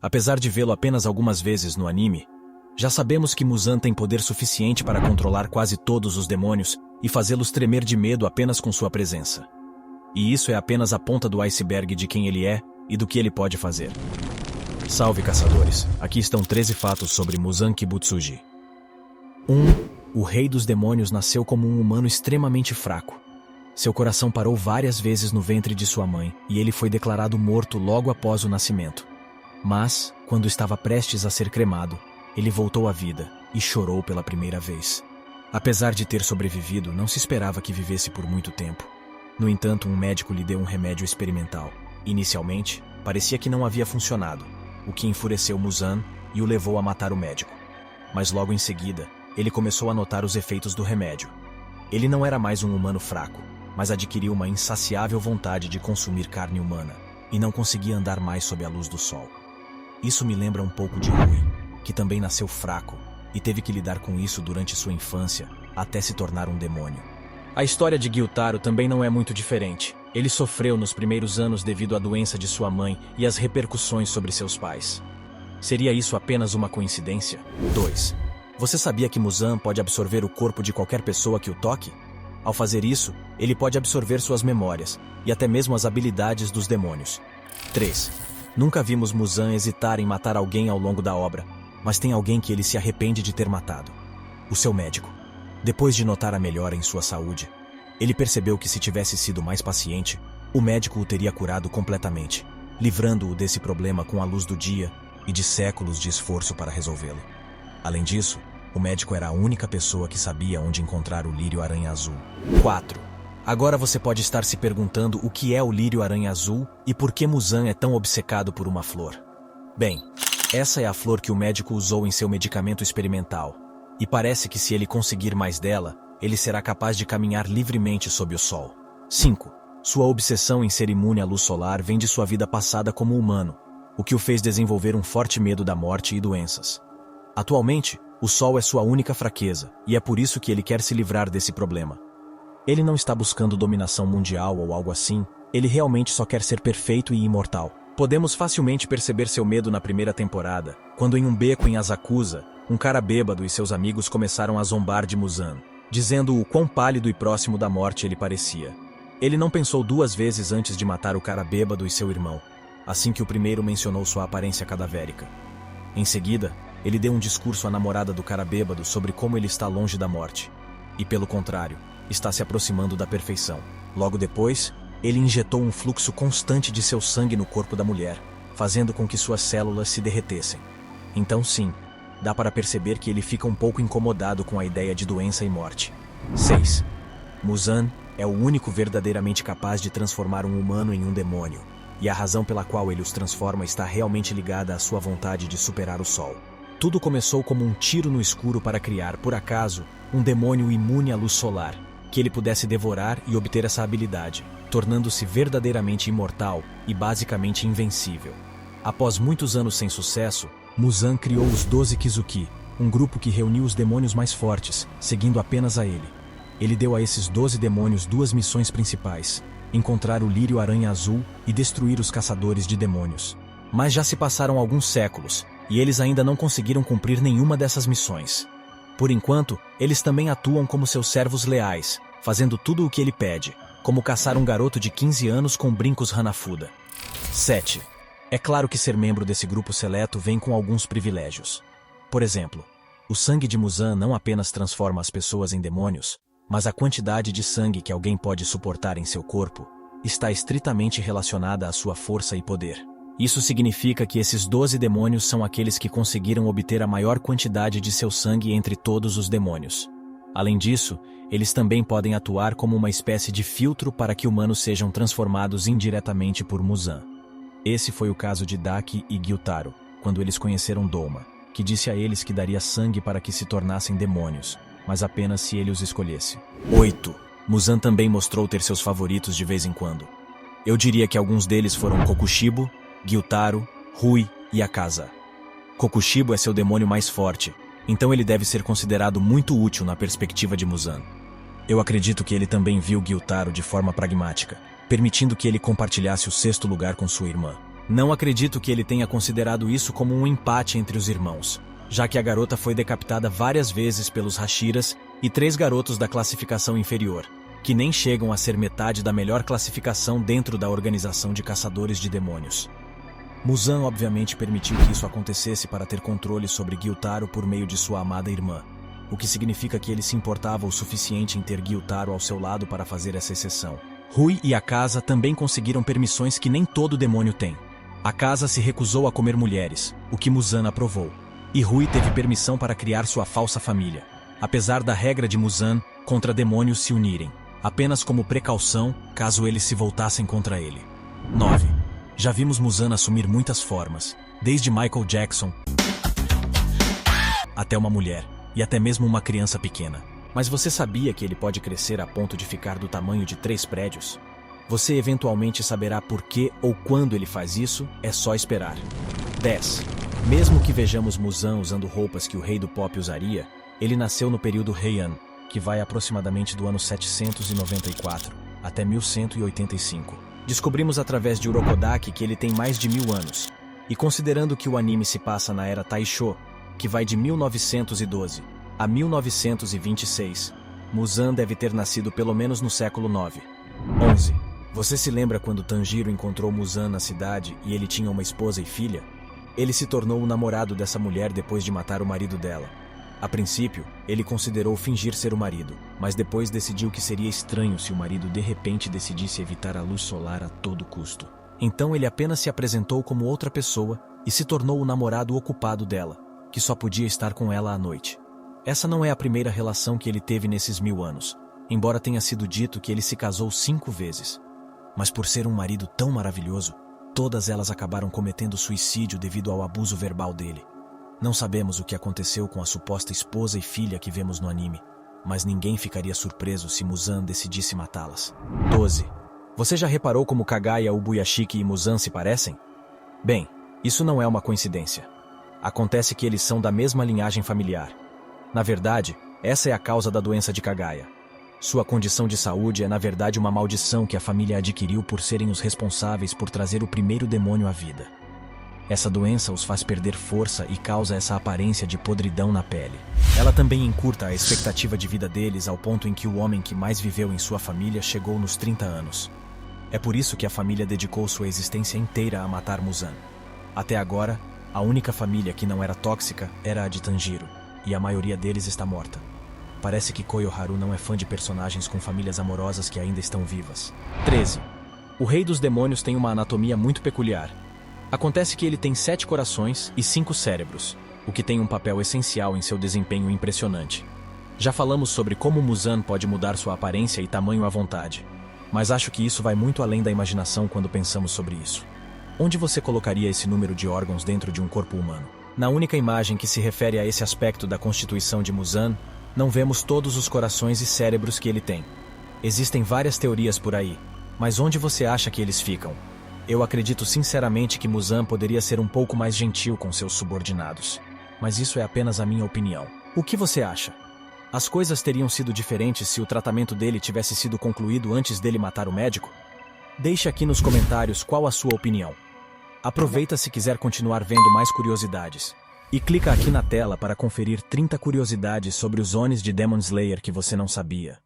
Apesar de vê-lo apenas algumas vezes no anime, já sabemos que Muzan tem poder suficiente para controlar quase todos os demônios e fazê-los tremer de medo apenas com sua presença. E isso é apenas a ponta do iceberg de quem ele é e do que ele pode fazer. Salve, caçadores! Aqui estão 13 fatos sobre Muzan Kibutsuji. 1. O rei dos demônios nasceu como um humano extremamente fraco. Seu coração parou várias vezes no ventre de sua mãe e ele foi declarado morto logo após o nascimento. Mas, quando estava prestes a ser cremado, ele voltou à vida e chorou pela primeira vez. Apesar de ter sobrevivido, não se esperava que vivesse por muito tempo. No entanto, um médico lhe deu um remédio experimental. Inicialmente, parecia que não havia funcionado, o que enfureceu Muzan e o levou a matar o médico. Mas logo em seguida, ele começou a notar os efeitos do remédio. Ele não era mais um humano fraco, mas adquiriu uma insaciável vontade de consumir carne humana, e não conseguia andar mais sob a luz do sol. Isso me lembra um pouco de Rui, que também nasceu fraco, e teve que lidar com isso durante sua infância, até se tornar um demônio. A história de Gyutaro também não é muito diferente. Ele sofreu nos primeiros anos devido à doença de sua mãe e às repercussões sobre seus pais. Seria isso apenas uma coincidência? 2. Você sabia que Muzan pode absorver o corpo de qualquer pessoa que o toque? Ao fazer isso, ele pode absorver suas memórias, e até mesmo as habilidades dos demônios. 3. Nunca vimos Muzan hesitar em matar alguém ao longo da obra, mas tem alguém que ele se arrepende de ter matado. O seu médico. Depois de notar a melhora em sua saúde, ele percebeu que se tivesse sido mais paciente, o médico o teria curado completamente, livrando-o desse problema com a luz do dia e de séculos de esforço para resolvê-lo. Além disso, o médico era a única pessoa que sabia onde encontrar o lírio-aranha azul. 4. Agora você pode estar se perguntando o que é o lírio-aranha azul e por que Muzan é tão obcecado por uma flor. Bem, essa é a flor que o médico usou em seu medicamento experimental, e parece que se ele conseguir mais dela, ele será capaz de caminhar livremente sob o sol. 5. Sua obsessão em ser imune à luz solar vem de sua vida passada como humano, o que o fez desenvolver um forte medo da morte e doenças. Atualmente, o sol é sua única fraqueza, e é por isso que ele quer se livrar desse problema. Ele não está buscando dominação mundial ou algo assim, ele realmente só quer ser perfeito e imortal. Podemos facilmente perceber seu medo na primeira temporada, quando em um beco em Asakusa, um cara bêbado e seus amigos começaram a zombar de Muzan, dizendo o quão pálido e próximo da morte ele parecia. Ele não pensou duas vezes antes de matar o cara bêbado e seu irmão, assim que o primeiro mencionou sua aparência cadavérica. Em seguida, ele deu um discurso à namorada do cara bêbado sobre como ele está longe da morte, e pelo contrário, está se aproximando da perfeição. Logo depois, ele injetou um fluxo constante de seu sangue no corpo da mulher, fazendo com que suas células se derretessem. Então sim, dá para perceber que ele fica um pouco incomodado com a ideia de doença e morte. 6. Muzan é o único verdadeiramente capaz de transformar um humano em um demônio, e a razão pela qual ele os transforma está realmente ligada à sua vontade de superar o sol. Tudo começou como um tiro no escuro para criar, por acaso, um demônio imune à luz solar, que ele pudesse devorar e obter essa habilidade, tornando-se verdadeiramente imortal e basicamente invencível. Após muitos anos sem sucesso, Muzan criou os 12 Kizuki, um grupo que reuniu os demônios mais fortes, seguindo apenas a ele. Ele deu a esses 12 demônios duas missões principais: encontrar o lírio-aranha azul e destruir os caçadores de demônios. Mas já se passaram alguns séculos, e eles ainda não conseguiram cumprir nenhuma dessas missões. Por enquanto, eles também atuam como seus servos leais, fazendo tudo o que ele pede, como caçar um garoto de 15 anos com brincos Hanafuda. 7. É claro que ser membro desse grupo seleto vem com alguns privilégios. Por exemplo, o sangue de Muzan não apenas transforma as pessoas em demônios, mas a quantidade de sangue que alguém pode suportar em seu corpo está estritamente relacionada à sua força e poder. Isso significa que esses 12 demônios são aqueles que conseguiram obter a maior quantidade de seu sangue entre todos os demônios. Além disso, eles também podem atuar como uma espécie de filtro para que humanos sejam transformados indiretamente por Muzan. Esse foi o caso de Daki e Gyutaro, quando eles conheceram Douma, que disse a eles que daria sangue para que se tornassem demônios, mas apenas se ele os escolhesse. 8. Muzan também mostrou ter seus favoritos de vez em quando. Eu diria que alguns deles foram Kokushibo, Gyutaro, Rui e Akaza. Kokushibo é seu demônio mais forte, então ele deve ser considerado muito útil na perspectiva de Muzan. Eu acredito que ele também viu Gyutaro de forma pragmática, permitindo que ele compartilhasse o 6º lugar com sua irmã. Não acredito que ele tenha considerado isso como um empate entre os irmãos, já que a garota foi decapitada várias vezes pelos Hashiras e 3 garotos da classificação inferior, que nem chegam a ser metade da melhor classificação dentro da organização de caçadores de demônios. Muzan obviamente permitiu que isso acontecesse para ter controle sobre Gyutaro por meio de sua amada irmã, o que significa que ele se importava o suficiente em ter Gyutaro ao seu lado para fazer essa exceção. Rui e a casa também conseguiram permissões que nem todo demônio tem. A casa se recusou a comer mulheres, o que Muzan aprovou. E Rui teve permissão para criar sua falsa família, apesar da regra de Muzan contra demônios se unirem, apenas como precaução caso eles se voltassem contra ele. 9. Já vimos Muzan assumir muitas formas, desde Michael Jackson até uma mulher, e até mesmo uma criança pequena. Mas você sabia que ele pode crescer a ponto de ficar do tamanho de 3 prédios? Você eventualmente saberá por que ou quando ele faz isso, é só esperar. 10. Mesmo que vejamos Muzan usando roupas que o rei do pop usaria, ele nasceu no período Heian, que vai aproximadamente do ano 794 até 1185. Descobrimos através de Urokodaki que ele tem mais de 1000 anos, e considerando que o anime se passa na era Taisho, que vai de 1912 a 1926, Muzan deve ter nascido pelo menos no século IX. 11. Você se lembra quando Tanjiro encontrou Muzan na cidade e ele tinha uma esposa e filha? Ele se tornou o namorado dessa mulher depois de matar o marido dela. A princípio, ele considerou fingir ser o marido, mas depois decidiu que seria estranho se o marido de repente decidisse evitar a luz solar a todo custo. Então ele apenas se apresentou como outra pessoa e se tornou o namorado ocupado dela, que só podia estar com ela à noite. Essa não é a primeira relação que ele teve nesses 1000 anos, embora tenha sido dito que ele se casou 5 vezes. Mas por ser um marido tão maravilhoso, todas elas acabaram cometendo suicídio devido ao abuso verbal dele. Não sabemos o que aconteceu com a suposta esposa e filha que vemos no anime, mas ninguém ficaria surpreso se Muzan decidisse matá-las. 12. Você já reparou como Kagaya, Ubuyashiki e Muzan se parecem? Bem, isso não é uma coincidência. Acontece que eles são da mesma linhagem familiar. Na verdade, essa é a causa da doença de Kagaya. Sua condição de saúde é na verdade uma maldição que a família adquiriu por serem os responsáveis por trazer o primeiro demônio à vida. Essa doença os faz perder força e causa essa aparência de podridão na pele. Ela também encurta a expectativa de vida deles ao ponto em que o homem que mais viveu em sua família chegou nos 30 anos. É por isso que a família dedicou sua existência inteira a matar Muzan. Até agora, a única família que não era tóxica era a de Tanjiro, e a maioria deles está morta. Parece que Koyoharu não é fã de personagens com famílias amorosas que ainda estão vivas. 13. O Rei dos Demônios tem uma anatomia muito peculiar. Acontece que ele tem 7 corações e 5 cérebros, o que tem um papel essencial em seu desempenho impressionante. Já falamos sobre como Muzan pode mudar sua aparência e tamanho à vontade, mas acho que isso vai muito além da imaginação quando pensamos sobre isso. Onde você colocaria esse número de órgãos dentro de um corpo humano? Na única imagem que se refere a esse aspecto da constituição de Muzan, não vemos todos os corações e cérebros que ele tem. Existem várias teorias por aí, mas onde você acha que eles ficam? Eu acredito sinceramente que Muzan poderia ser um pouco mais gentil com seus subordinados. Mas isso é apenas a minha opinião. O que você acha? As coisas teriam sido diferentes se o tratamento dele tivesse sido concluído antes dele matar o médico? Deixe aqui nos comentários qual a sua opinião. Aproveita se quiser continuar vendo mais curiosidades. E clica aqui na tela para conferir 30 curiosidades sobre os Onis de Demon Slayer que você não sabia.